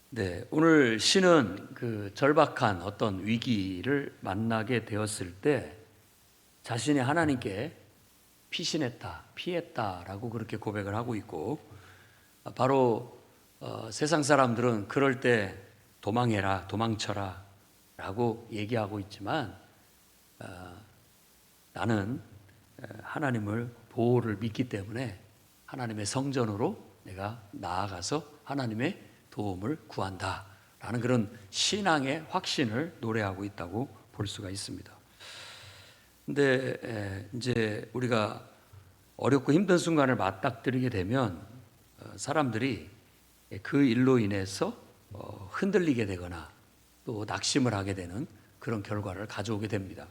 네, 오늘 시는 그 절박한 어떤 위기를 만나게 되었을 때 자신이 하나님께 피신했다, 피했다라고 그렇게 고백을 하고 있고, 바로 세상 사람들은 그럴 때 도망해라, 도망쳐라 라고 얘기하고 있지만, 나는 하나님을 보호를 믿기 때문에 하나님의 성전으로 내가 나아가서 하나님의 도움을 구한다 라는 그런 신앙의 확신을 노래하고 있다고 볼 수가 있습니다. 근데 이제 우리가 어렵고 힘든 순간을 맞닥뜨리게 되면 사람들이 그 일로 인해서 흔들리게 되거나 또 낙심을 하게 되는 그런 결과를 가져오게 됩니다.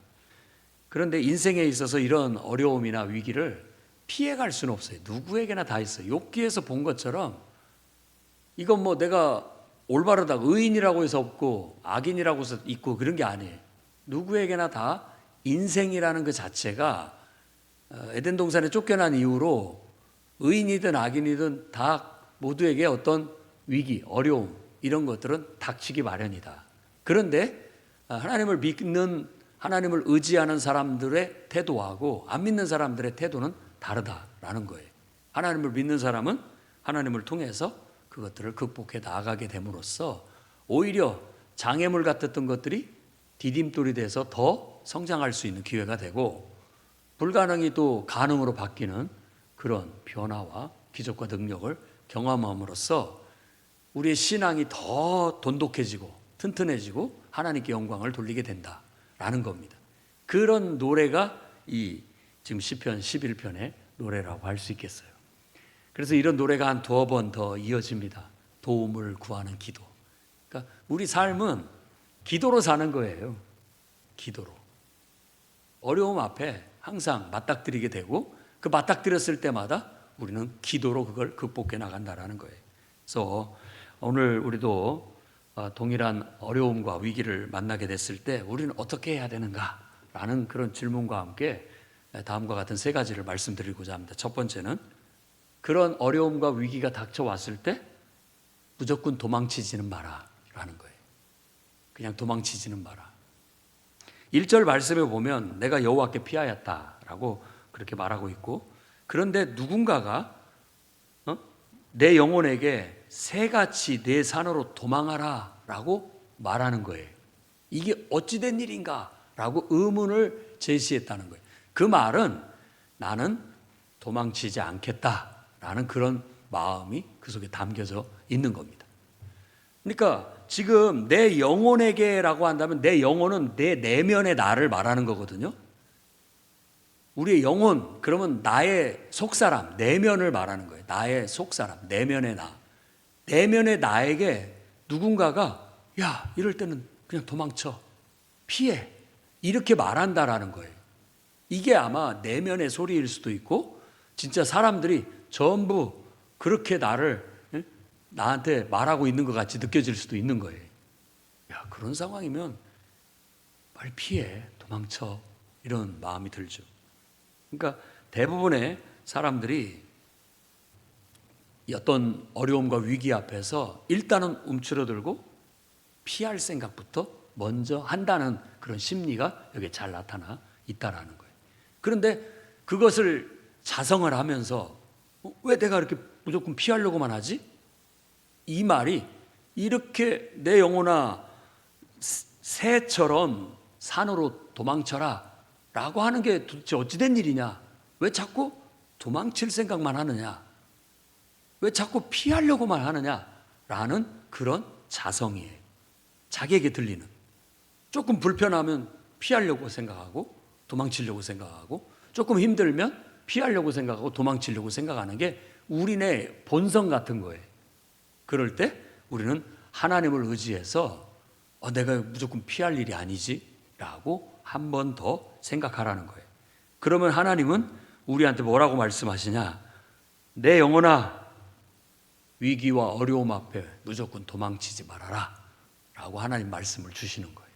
그런데 인생에 있어서 이런 어려움이나 위기를 피해갈 수는 없어요. 누구에게나 다 있어요. 욥기에서 본 것처럼 이건 뭐 내가 올바르다, 의인이라고 해서 없고 악인이라고 해서 있고 그런 게 아니에요. 누구에게나 다 인생이라는 그 자체가 에덴 동산에 쫓겨난 이후로 의인이든 악인이든 다 모두에게 어떤 위기, 어려움 이런 것들은 닥치기 마련이다. 그런데 하나님을 믿는, 하나님을 의지하는 사람들의 태도하고 안 믿는 사람들의 태도는 다르다라는 거예요. 하나님을 믿는 사람은 하나님을 통해서 그것들을 극복해 나아가게 됨으로써 오히려 장애물 같았던 것들이 디딤돌이 돼서 더 성장할 수 있는 기회가 되고, 불가능이 또 가능으로 바뀌는 그런 변화와 기적과 능력을 경험함으로써 우리의 신앙이 더 돈독해지고 튼튼해지고 하나님께 영광을 돌리게 된다라는 겁니다. 그런 노래가 이 지금 시편 11편의 노래라고 할 수 있겠어요. 그래서 이런 노래가 한 두어 번 더 이어집니다. 도움을 구하는 기도. 그러니까 우리 삶은 기도로 사는 거예요. 기도로. 어려움 앞에 항상 맞닥뜨리게 되고 그 맞닥뜨렸을 때마다 우리는 기도로 그걸 극복해 나간다라는 거예요. 그래서 오늘 우리도 동일한 어려움과 위기를 만나게 됐을 때 우리는 어떻게 해야 되는가라는 그런 질문과 함께 다음과 같은 세 가지를 말씀드리고자 합니다. 첫 번째는 그런 어려움과 위기가 닥쳐왔을 때 무조건 도망치지는 마라라는 거예요. 그냥 도망치지는 마라. 1절 말씀에 보면 내가 여호와께 피하였다라고 그렇게 말하고 있고, 그런데 누군가가 내 영혼에게 새같이 내 산으로 도망하라 라고 말하는 거예요. 이게 어찌된 일인가 라고 의문을 제시했다는 거예요. 그 말은 나는 도망치지 않겠다라는 그런 마음이 그 속에 담겨져 있는 겁니다. 그러니까 지금 내 영혼에게라고 한다면 내 영혼은 내 내면의 나를 말하는 거거든요. 우리의 영혼, 그러면 나의 속사람, 내면을 말하는 거예요. 나의 속사람, 내면의 나. 내면의 나에게 누군가가 야, 이럴 때는 그냥 도망쳐, 피해, 이렇게 말한다라는 거예요. 이게 아마 내면의 소리일 수도 있고 진짜 사람들이 전부 그렇게 나한테 말하고 있는 것 같이 느껴질 수도 있는 거예요. 야, 그런 상황이면 빨리 피해, 도망쳐, 이런 마음이 들죠. 그러니까 대부분의 사람들이 어떤 어려움과 위기 앞에서 일단은 움츠러들고 피할 생각부터 먼저 한다는 그런 심리가 여기에 잘 나타나 있다라는 거예요. 그런데 그것을 자성을 하면서 왜 내가 이렇게 무조건 피하려고만 하지? 이 말이 이렇게 내 영혼아 새처럼 산으로 도망쳐라 라고 하는 게 도대체 어찌된 일이냐? 왜 자꾸 도망칠 생각만 하느냐? 왜 자꾸 피하려고만 하느냐? 라는 그런 자성이에요. 자기에게 들리는. 조금 불편하면 피하려고 생각하고 도망치려고 생각하고, 조금 힘들면 피하려고 생각하고 도망치려고 생각하는 게 우리네 본성 같은 거예요. 그럴 때 우리는 하나님을 의지해서 내가 무조건 피할 일이 아니지 라고 한 번 더 생각하라는 거예요. 그러면 하나님은 우리한테 뭐라고 말씀하시냐? 내 영혼아, 위기와 어려움 앞에 무조건 도망치지 말아라 라고 하나님 말씀을 주시는 거예요.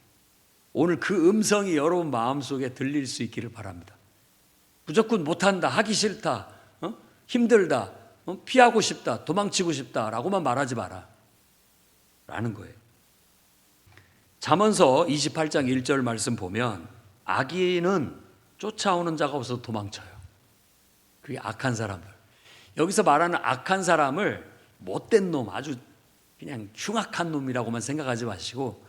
오늘 그 음성이 여러분 마음속에 들릴 수 있기를 바랍니다. 무조건 못한다, 하기 싫다, 힘들다, 피하고 싶다, 도망치고 싶다 라고만 말하지 마라 라는 거예요. 잠언서 28장 1절 말씀 보면 악인은 쫓아오는 자가 없어서 도망쳐요. 그게 악한 사람들. 여기서 말하는 악한 사람을 못된 놈, 아주 그냥 흉악한 놈이라고만 생각하지 마시고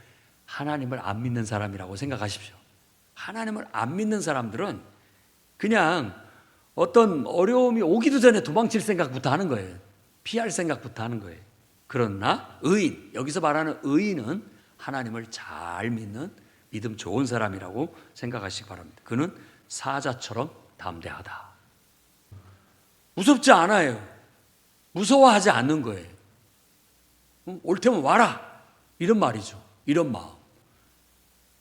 하나님을 안 믿는 사람이라고 생각하십시오. 하나님을 안 믿는 사람들은 그냥 어떤 어려움이 오기도 전에 도망칠 생각부터 하는 거예요. 피할 생각부터 하는 거예요. 그러나 의인, 여기서 말하는 의인은 하나님을 잘 믿는 믿음 좋은 사람이라고 생각하시기 바랍니다. 그는 사자처럼 담대하다. 무섭지 않아요. 무서워하지 않는 거예요. 올 테면 와라, 이런 말이죠. 이런 마음.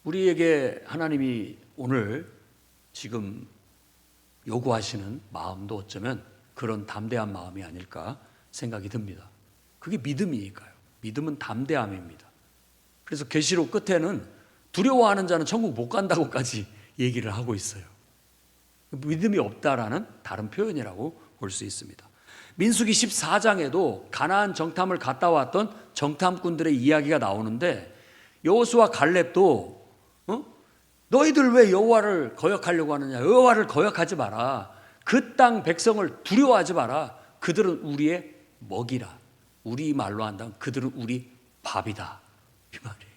우리에게 하나님이 오늘 지금 요구하시는 마음도 어쩌면 그런 담대한 마음이 아닐까 생각이 듭니다. 그게 믿음이니까요. 믿음은 담대함입니다. 그래서 계시록 끝에는 두려워하는 자는 천국 못 간다고까지 얘기를 하고 있어요. 믿음이 없다라는 다른 표현이라고 볼 수 있습니다. 민수기 14장에도 가나안 정탐을 갔다 왔던 정탐꾼들의 이야기가 나오는데 여호수아 갈렙도 너희들 왜 여호와를 거역하려고 하느냐, 여호와를 거역하지 마라, 그 땅 백성을 두려워하지 마라, 그들은 우리의 먹이라, 우리 말로 한다면 그들은 우리 밥이다, 이 말이에요.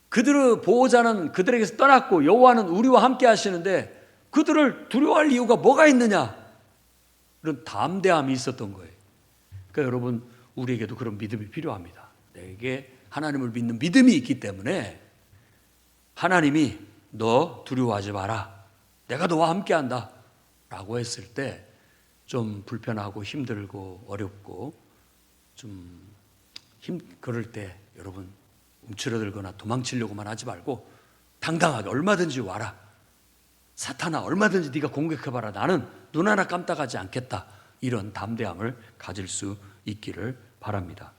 그들의 보호자는 그들에게서 떠났고 여호와는 우리와 함께 하시는데 그들을 두려워할 이유가 뭐가 있느냐, 그런 담대함이 있었던 거예요. 그러니까 여러분, 우리에게도 그런 믿음이 필요합니다. 내게 하나님을 믿는 믿음이 있기 때문에 하나님이 너 두려워하지 마라, 내가 너와 함께한다 라고 했을 때 좀 불편하고 힘들고 어렵고 그럴 때 여러분 움츠러들거나 도망치려고만 하지 말고 당당하게 얼마든지 와라, 사탄아 얼마든지 네가 공격해봐라, 나는 눈 하나 깜빡하지 않겠다, 이런 담대함을 가질 수 있기를 바랍니다.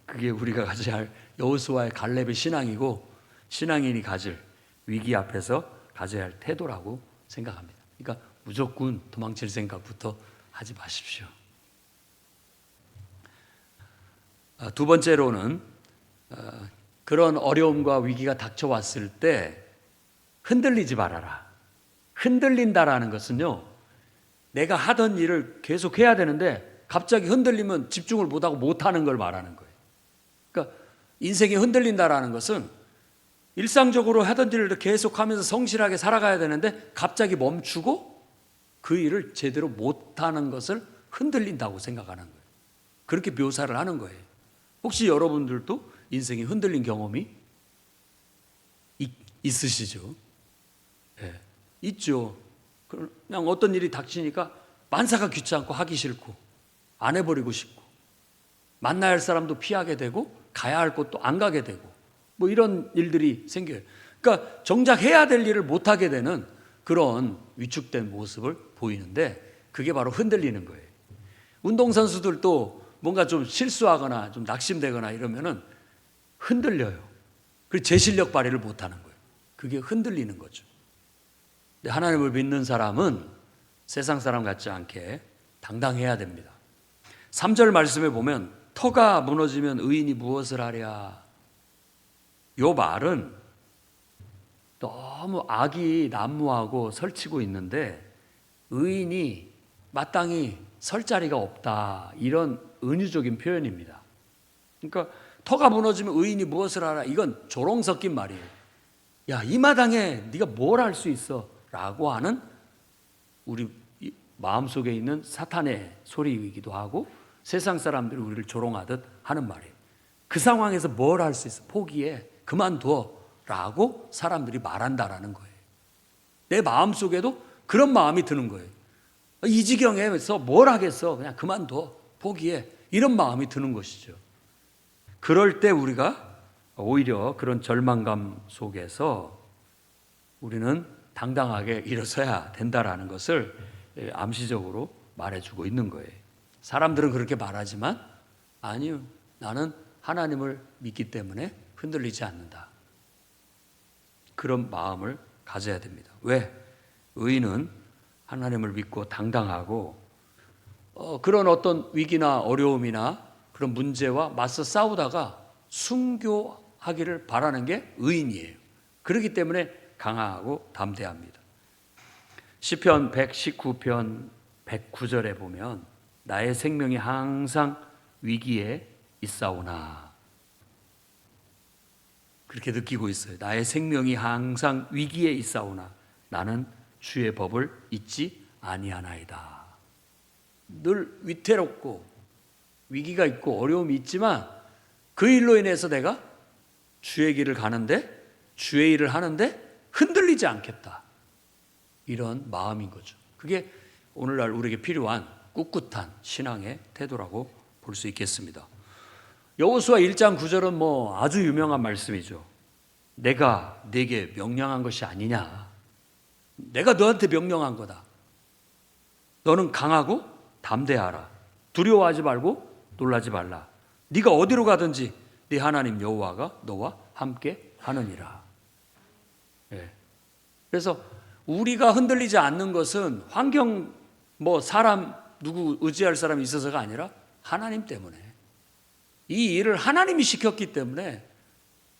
그게 우리가 가져야 할 여호수아의 갈렙의 신앙이고 신앙인이 가질 위기 앞에서 가져야 할 태도라고 생각합니다. 그러니까 무조건 도망칠 생각부터 하지 마십시오. 두 번째로는 그런 어려움과 위기가 닥쳐왔을 때 흔들리지 말아라. 흔들린다라는 것은요, 내가 하던 일을 계속 해야 되는데 갑자기 흔들리면 집중을 못하고 못하는 걸 말하는 거예요. 그러니까 인생이 흔들린다라는 것은 일상적으로 하던 일을 계속하면서 성실하게 살아가야 되는데 갑자기 멈추고 그 일을 제대로 못하는 것을 흔들린다고 생각하는 거예요. 그렇게 묘사를 하는 거예요. 혹시 여러분들도 인생이 흔들린 경험이 있으시죠? 네, 있죠. 그냥 어떤 일이 닥치니까 만사가 귀찮고 하기 싫고 안 해버리고 싶고 만나야 할 사람도 피하게 되고 가야 할 곳도 안 가게 되고 뭐 이런 일들이 생겨요. 그러니까 정작 해야 될 일을 못하게 되는 그런 위축된 모습을 보이는데 그게 바로 흔들리는 거예요. 운동선수들도 뭔가 좀 실수하거나 좀 낙심되거나 이러면은 흔들려요. 그리고 제 실력 발휘를 못하는 거예요. 그게 흔들리는 거죠. 근데 하나님을 믿는 사람은 세상 사람 같지 않게 당당해야 됩니다. 3절 말씀에 보면 터가 무너지면 의인이 무엇을 하랴. 이 말은 너무 악이 난무하고 설치고 있는데 의인이 마땅히 설 자리가 없다, 이런 은유적인 표현입니다. 그러니까 터가 무너지면 의인이 무엇을 하라, 이건 조롱 섞인 말이에요. 야, 이 마당에 네가 뭘 할 수 있어 라고 하는 우리 마음속에 있는 사탄의 소리이기도 하고 세상 사람들이 우리를 조롱하듯 하는 말이에요. 그 상황에서 뭘 할 수 있어, 포기해, 그만둬 라고 사람들이 말한다라는 거예요. 내 마음속에도 그런 마음이 드는 거예요. 이 지경에서 뭘 하겠어, 그냥 그만둬, 포기해, 이런 마음이 드는 것이죠. 그럴 때 우리가 오히려 그런 절망감 속에서 우리는 당당하게 일어서야 된다라는 것을 암시적으로 말해주고 있는 거예요. 사람들은 그렇게 말하지만 아니요, 나는 하나님을 믿기 때문에 흔들리지 않는다. 그런 마음을 가져야 됩니다. 왜? 의인은 하나님을 믿고 당당하고 그런 어떤 위기나 어려움이나 그런 문제와 맞서 싸우다가 순교하기를 바라는 게 의인이에요. 그렇기 때문에 강하고 담대합니다. 시편 119편 109절에 보면 나의 생명이 항상 위기에 있사오나 그렇게 느끼고 있어요. 나의 생명이 항상 위기에 있사오나 나는 주의 법을 잊지 아니하나이다. 늘 위태롭고 위기가 있고 어려움이 있지만 그 일로 인해서 내가 주의 길을 가는데 주의 일을 하는데 흔들리지 않겠다. 이런 마음인 거죠. 그게 오늘날 우리에게 필요한 꿋꿋한 신앙의 태도라고 볼 수 있겠습니다. 여호수아 1장 9절은 아주 유명한 말씀이죠. 내가 네게 명령한 것이 아니냐. 내가 너한테 명령한 거다. 너는 강하고 담대하라. 두려워하지 말고 놀라지 말라. 네가 어디로 가든지 네 하나님 여호와가 너와 함께 하느니라. 그래서 우리가 흔들리지 않는 것은 환경, 사람, 누구 의지할 사람이 있어서가 아니라 하나님 때문에. 이 일을 하나님이 시켰기 때문에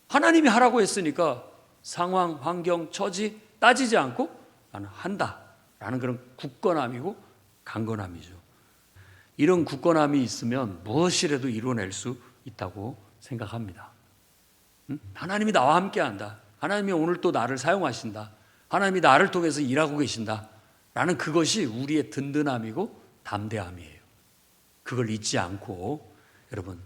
하나님이 하라고 했으니까 상황, 환경, 처지 따지지 않고 나는 한다라는 그런 굳건함이고 강건함이죠. 이런 굳건함이 있으면 무엇이라도 이뤄낼 수 있다고 생각합니다. 하나님이 나와 함께한다. 하나님이 오늘 또 나를 사용하신다. 하나님이 나를 통해서 일하고 계신다. 라는 그것이 우리의 든든함이고 담대함이에요. 그걸 잊지 않고 여러분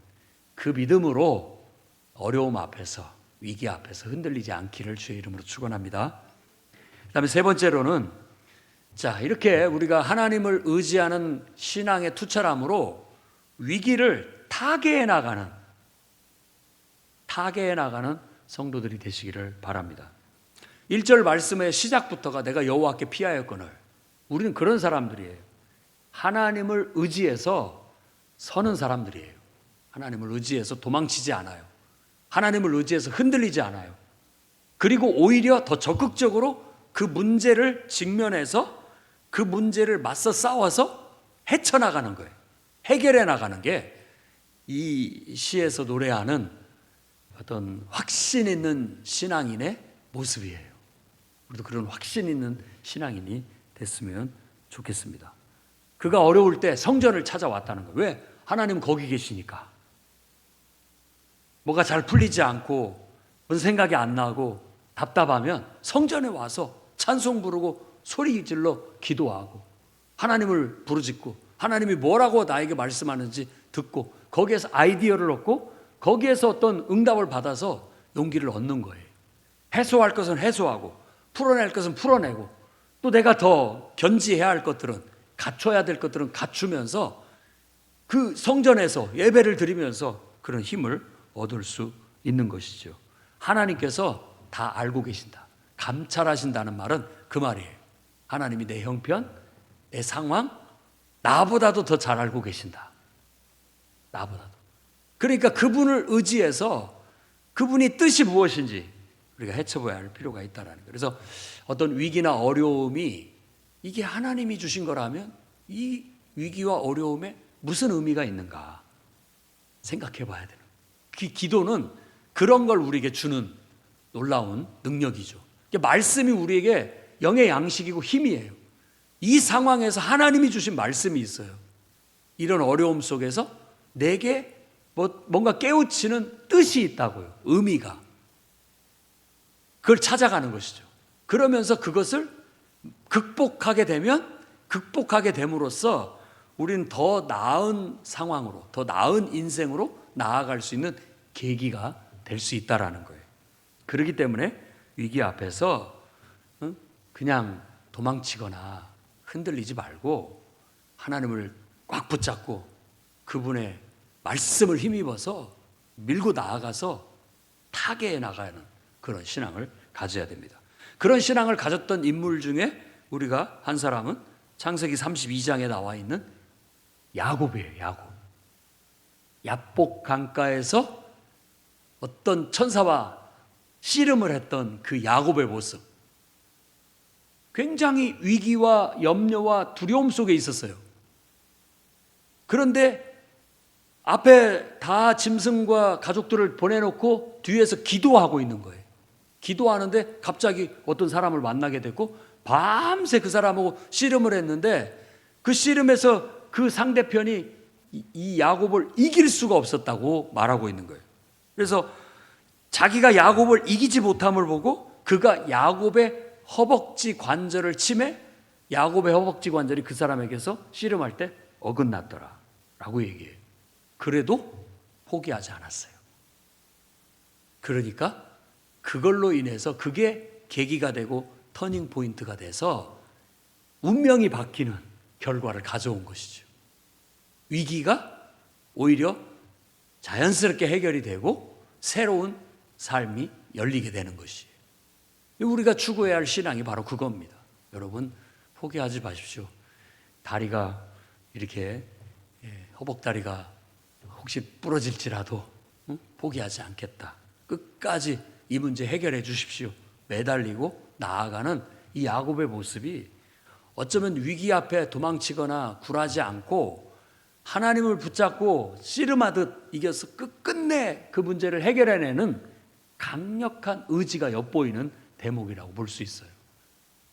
그 믿음으로 어려움 앞에서 위기 앞에서 흔들리지 않기를 주의 이름으로 축원합니다. 그다음에 세 번째로는 이렇게 우리가 하나님을 의지하는 신앙의 투철함으로 위기를 타개해 나가는 성도들이 되시기를 바랍니다. 1절 말씀의 시작부터가 내가 여호와께 피하였거늘. 우리는 그런 사람들이에요. 하나님을 의지해서 서는 사람들이에요. 하나님을 의지해서 도망치지 않아요. 하나님을 의지해서 흔들리지 않아요. 그리고 오히려 더 적극적으로 그 문제를 직면해서 그 문제를 맞서 싸워서 헤쳐나가는 거예요. 해결해 나가는 게 이 시에서 노래하는 어떤 확신 있는 신앙인의 모습이에요. 우리도 그런 확신 있는 신앙인이 됐으면 좋겠습니다. 그가 어려울 때 성전을 찾아왔다는 거예요. 왜? 하나님은 거기 계시니까. 뭐가 잘 풀리지 않고 무슨 생각이 안 나고 답답하면 성전에 와서 찬송 부르고 소리 질러 기도하고 하나님을 부르짖고 하나님이 뭐라고 나에게 말씀하는지 듣고 거기에서 아이디어를 얻고 거기에서 어떤 응답을 받아서 용기를 얻는 거예요. 해소할 것은 해소하고 풀어낼 것은 풀어내고 또 내가 더 견지해야 할 것들은 갖춰야 될 것들은 갖추면서 그 성전에서 예배를 드리면서 그런 힘을 얻을 수 있는 것이죠. 하나님께서 다 알고 계신다. 감찰하신다는 말은 그 말이에요. 하나님이 내 형편, 내 상황, 나보다도 더 잘 알고 계신다. 나보다도. 그러니까 그분을 의지해서 그분이 뜻이 무엇인지 우리가 헤쳐봐야 할 필요가 있다는 거예요. 그래서 어떤 위기나 어려움이 이게 하나님이 주신 거라면 이 위기와 어려움에 무슨 의미가 있는가 생각해 봐야 되는 거예요. 기도는 그런 걸 우리에게 주는 놀라운 능력이죠. 말씀이 우리에게 영의 양식이고 힘이에요. 이 상황에서 하나님이 주신 말씀이 있어요. 이런 어려움 속에서 내게 뭔가 깨우치는 뜻이 있다고요. 의미가. 그걸 찾아가는 것이죠. 그러면서 그것을 극복하게 됨으로써 우리는 더 나은 상황으로, 더 나은 인생으로 나아갈 수 있는 계기가 될 수 있다라는 거예요. 그렇기 때문에 위기 앞에서 그냥 도망치거나 흔들리지 말고 하나님을 꽉 붙잡고 그분의 말씀을 힘입어서 밀고 나아가서 타개해 나가는 그런 신앙을 가져야 됩니다. 그런 신앙을 가졌던 인물 중에 우리가 한 사람은 창세기 32장에 나와 있는 야곱이에요. 야곱. 야복 강가에서 어떤 천사와 씨름을 했던 그 야곱의 모습. 굉장히 위기와 염려와 두려움 속에 있었어요. 그런데 앞에 다 짐승과 가족들을 보내놓고 뒤에서 기도하고 있는 거예요. 기도하는데 갑자기 어떤 사람을 만나게 됐고 밤새 그 사람하고 씨름을 했는데 그 씨름에서 그 상대편이 이 야곱을 이길 수가 없었다고 말하고 있는 거예요. 그래서 자기가 야곱을 이기지 못함을 보고 그가 야곱의 허벅지 관절을 치매 야곱의 허벅지 관절이 그 사람에게서 씨름할 때 어긋났더라 라고 얘기해요. 그래도 포기하지 않았어요. 그러니까 그걸로 인해서 그게 계기가 되고 터닝 포인트가 돼서 운명이 바뀌는 결과를 가져온 것이죠. 위기가 오히려 자연스럽게 해결이 되고 새로운 삶이 열리게 되는 것이에요. 우리가 추구해야 할 신앙이 바로 그겁니다. 여러분 포기하지 마십시오. 다리가 이렇게 허벅다리가 혹시 부러질지라도 포기하지 않겠다. 끝까지 이 문제 해결해 주십시오. 매달리고 나아가는 이 야곱의 모습이 어쩌면 위기 앞에 도망치거나 굴하지 않고 하나님을 붙잡고 씨름하듯 이겨서 끝끝내 그 문제를 해결해내는 강력한 의지가 엿보이는 대목이라고 볼 수 있어요.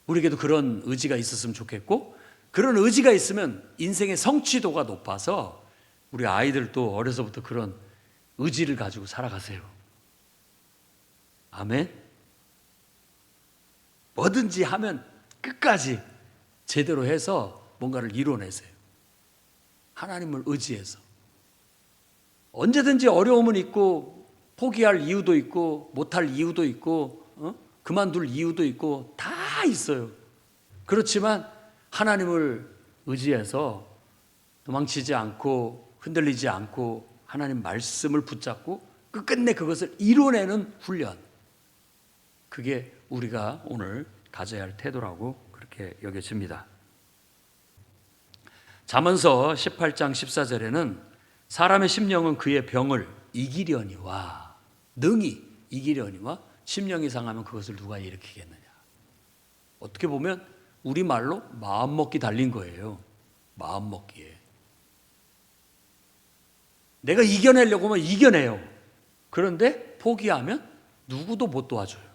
우리에게도 그런 의지가 있었으면 좋겠고 그런 의지가 있으면 인생의 성취도가 높아서 우리 아이들도 어려서부터 그런 의지를 가지고 살아가세요. 아멘. 뭐든지 하면 끝까지 제대로 해서 뭔가를 이뤄내세요. 하나님을 의지해서. 언제든지 어려움은 있고 포기할 이유도 있고 못할 이유도 있고 그만둘 이유도 있고 다 있어요. 그렇지만 하나님을 의지해서 도망치지 않고 흔들리지 않고 하나님 말씀을 붙잡고 끝끝내 그것을 이뤄내는 훈련. 그게 우리가 오늘 가져야 할 태도라고 그렇게 여겨집니다. 잠언서 18장 14절에는 사람의 심령은 그의 병을 이기려니와 능히 이기려니와 심령이 상하면 그것을 누가 일으키겠느냐. 어떻게 보면 우리말로 마음먹기 달린 거예요. 마음먹기에. 내가 이겨내려고 하면 이겨내요. 그런데 포기하면 누구도 못 도와줘요.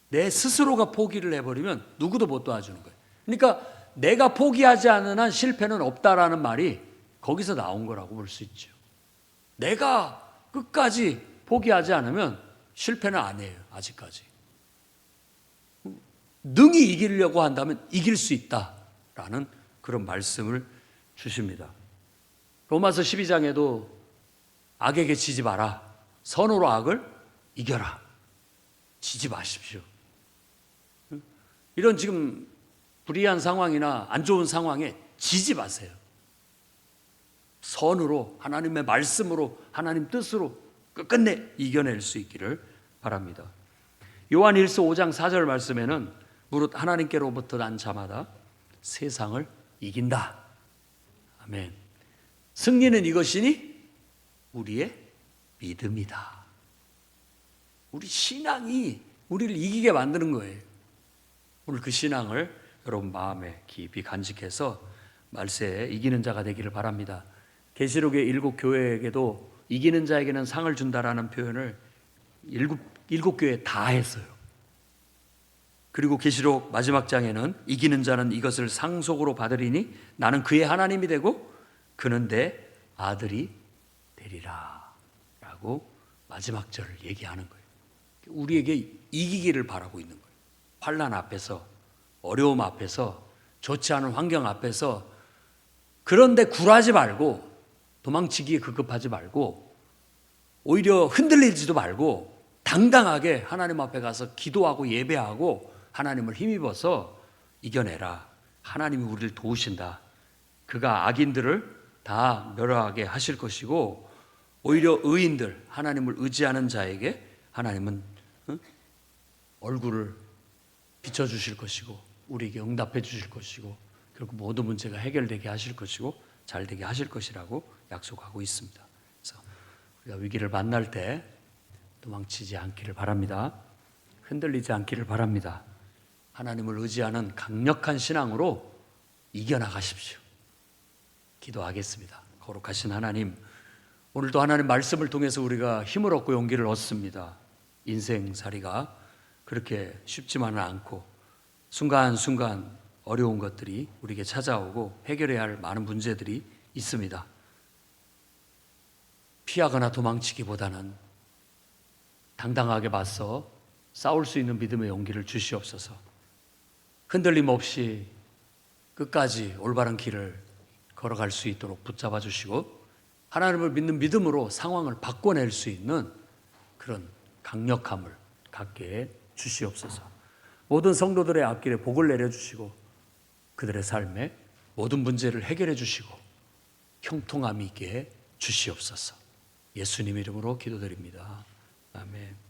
내 스스로가 포기를 해버리면 누구도 못 도와주는 거예요. 그러니까 내가 포기하지 않는 한 실패는 없다라는 말이 거기서 나온 거라고 볼 수 있죠. 내가 끝까지 포기하지 않으면 실패는 안 해요. 아직까지. 능히 이기려고 한다면 이길 수 있다라는 그런 말씀을 주십니다. 로마서 12장에도 악에게 지지 마라. 선으로 악을 이겨라. 지지 마십시오. 이런 지금 불리한 상황이나 안 좋은 상황에 지지 마세요. 선으로 하나님의 말씀으로 하나님 뜻으로 끝끝내 이겨낼 수 있기를 바랍니다. 요한일서 5장 4절 말씀에는 무릇 하나님께로부터 난 자마다 세상을 이긴다. 아멘. 승리는 이것이니 우리의 믿음이다. 우리 신앙이 우리를 이기게 만드는 거예요. 오늘 그 신앙을 여러분 마음에 깊이 간직해서 말세에 이기는 자가 되기를 바랍니다. 계시록의 7 교회에게도 이기는 자에게는 상을 준다라는 표현을 7 교회에 다 했어요. 그리고 계시록 마지막 장에는 이기는 자는 이것을 상속으로 받으리니 나는 그의 하나님이 되고 그는 내 아들이 되리라 라고 마지막 절을 얘기하는 거예요. 우리에게 이기기를 바라고 있는 거예요. 환난 앞에서, 어려움 앞에서, 좋지 않은 환경 앞에서. 그런데 굴하지 말고 도망치기에 급급하지 말고 오히려 흔들리지도 말고 당당하게 하나님 앞에 가서 기도하고 예배하고 하나님을 힘입어서 이겨내라. 하나님이 우리를 도우신다. 그가 악인들을 다 멸하게 하실 것이고 오히려 의인들, 하나님을 의지하는 자에게 하나님은 얼굴을 비춰주실 것이고 우리에게 응답해 주실 것이고 결국 모든 문제가 해결되게 하실 것이고 잘되게 하실 것이라고 약속하고 있습니다. 그래서 우리가 위기를 만날 때 도망치지 않기를 바랍니다. 흔들리지 않기를 바랍니다. 하나님을 의지하는 강력한 신앙으로 이겨나가십시오. 기도하겠습니다. 거룩하신 하나님, 오늘도 하나님 말씀을 통해서 우리가 힘을 얻고 용기를 얻습니다. 인생살이가 그렇게 쉽지만은 않고 순간순간 어려운 것들이 우리에게 찾아오고 해결해야 할 많은 문제들이 있습니다. 피하거나 도망치기보다는 당당하게 맞서 싸울 수 있는 믿음의 용기를 주시옵소서. 흔들림 없이 끝까지 올바른 길을 걸어갈 수 있도록 붙잡아 주시고 하나님을 믿는 믿음으로 상황을 바꿔낼 수 있는 그런 강력함을 갖게 주시옵소서. 모든 성도들의 앞길에 복을 내려주시고 그들의 삶에 모든 문제를 해결해 주시고 형통함이 있게 주시옵소서. 예수님 이름으로 기도드립니다. 아멘.